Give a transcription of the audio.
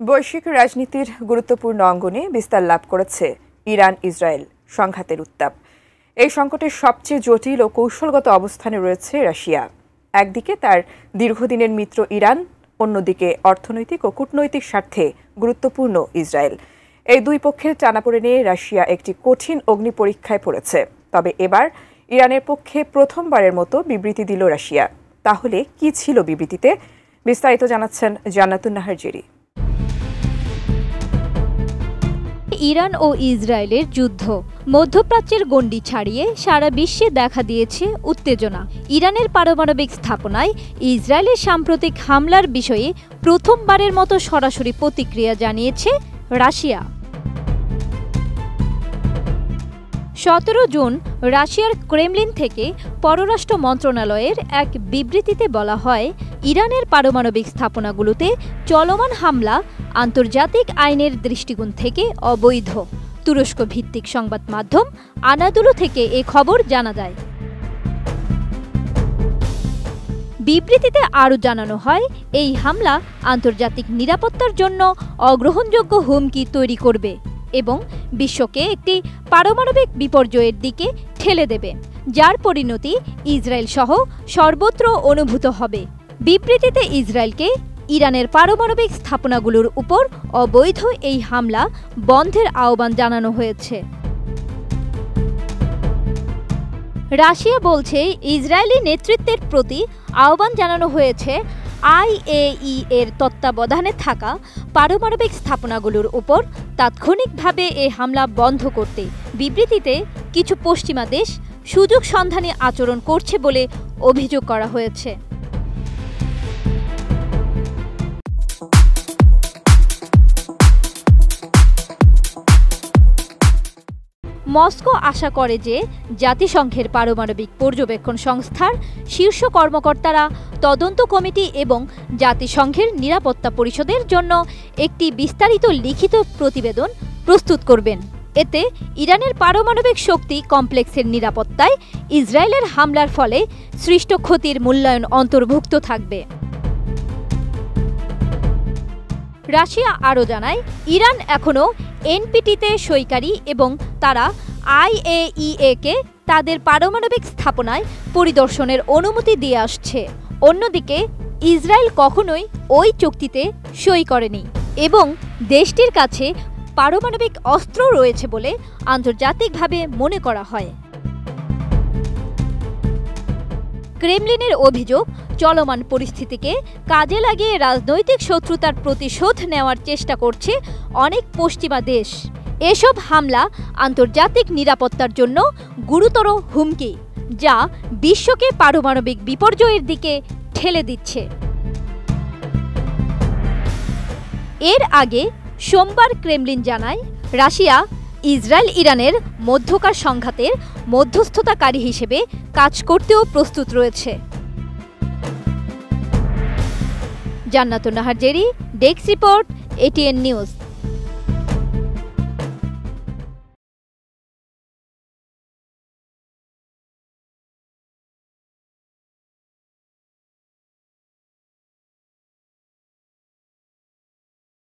বৈশ্বিক রাজনীতির গুরুত্বপূর্ণ অঙ্গনে বিস্তার লাভ করেছে ইরান ইসরায়েল সংঘাতের উত্তাপ। এই সংকটের সবচেয়ে জটিল ও কৌশলগত অবস্থানে রয়েছে রাশিয়া। একদিকে তার দীর্ঘদিনের মিত্র ইরান, অন্যদিকে অর্থনৈতিক ও কূটনৈতিক স্বার্থে গুরুত্বপূর্ণ ইসরায়েল। এই দুই পক্ষের টানাপোড়েনে রাশিয়া একটি কঠিন অগ্নি পরীক্ষায় পড়েছে। তবে এবার ইরানের পক্ষে প্রথমবারের মতো বিবৃতি দিল রাশিয়া। তাহলে কি ছিল বিবৃতিতে? বিস্তারিত জানাচ্ছেন জান্নাতুন নাহার জেরি। ইরান ও ইসরায়েলের যুদ্ধ মধ্যপ্রাচ্যের গণ্ডি ছাড়িয়ে সারা বিশ্বে দেখা দিয়েছে উত্তেজনা। ইরানের পারমাণবিক স্থাপনায় ইসরায়েলের সাম্প্রতিক হামলার বিষয়ে প্রথমবারের মতো সরাসরি প্রতিক্রিয়া জানিয়েছে রাশিয়া। 17 জুন রাশিয়ার ক্রেমলিন থেকে পররাষ্ট্র মন্ত্রণালয়ের এক বিবৃতিতে বলা হয়, ইরানের পারমাণবিক স্থাপনাগুলোতে চলমান হামলা আন্তর্জাতিক আইনের দৃষ্টিকোণ থেকে অবৈধ। তুরস্ক ভিত্তিক সংবাদ মাধ্যম আনাদুলু থেকে এ খবর জানা যায়। বিবৃতিতে আরও জানানো হয়, এই হামলা আন্তর্জাতিক নিরাপত্তার জন্য অগ্রহণযোগ্য হুমকি তৈরি করবে এবং বিশ্বকে একটি পারমাণবিক বিপর্যয়ের দিকে ঠেলে দেবে, যার পরিণতি ইসরায়েল সহ সর্বত্র অনুভূত হবে। বিবৃতিতে ইসরায়েলকে ইরানের পারমাণবিক স্থাপনাগুলোর উপর অবৈধ এই হামলা বন্ধের আহ্বান জানানো হয়েছে। রাশিয়া বলছে, ইসরায়েলি নেতৃত্বের প্রতি আহ্বান জানানো হয়েছে IAEA এর তত্ত্বাবধানে থাকা পারমাণবিক স্থাপনাগুলোর উপর তাৎক্ষণিকভাবে এই হামলা বন্ধ করতে। বিবৃতিতে কিছু পশ্চিমা দেশ সুযোগ সন্ধানী আচরণ করছে বলে অভিযোগ করা হয়েছে। মস্কো আশা করে যে জাতিসংঘের পারমাণবিক পর্যবেক্ষণ সংস্থার শীর্ষ কর্মকর্তারা তদন্ত কমিটি এবং জাতিসংঘের নিরাপত্তা পরিষদের জন্য একটি বিস্তারিত লিখিত প্রতিবেদন প্রস্তুত করবেন। এতে ইরানের পারমাণবিক শক্তি কমপ্লেক্সের নিরাপত্তায় ইসরায়েলের হামলার ফলে সৃষ্ট ক্ষতির মূল্যায়ন অন্তর্ভুক্ত থাকবে। রাশিয়া আরও জানায়, ইরান এখনও NPT-তে সইকারী এবং তারা IAEA-কে তাদের পারমাণবিক স্থাপনায় পরিদর্শনের অনুমতি দিয়ে আসছে। অন্যদিকে ইসরায়েল কখনোই ওই চুক্তিতে সই করেনি এবং দেশটির কাছে পারমাণবিক অস্ত্র রয়েছে বলে আন্তর্জাতিকভাবে মনে করা হয়। ক্রেমলিনের অভিযোগ, চলমান পরিস্থিতিকে কাজে লাগিয়ে রাজনৈতিক শত্রুতার প্রতিশোধ নেওয়ার চেষ্টা করছে অনেক পশ্চিমা দেশ। এসব হামলা আন্তর্জাতিক নিরাপত্তার জন্য গুরুতর হুমকি, যা বিশ্বকে পারমাণবিক বিপর্যয়ের দিকে ঠেলে দিচ্ছে। এর আগে সোমবার ক্রেমলিন জানায়, রাশিয়া ইসরায়েল ইরানের মধ্যকার সংঘাতের মধ্যস্থতাকারী হিসেবে কাজ করতেও প্রস্তুত রয়েছে। জান্নাতুন Nahar Jerry, desk report, ATN news.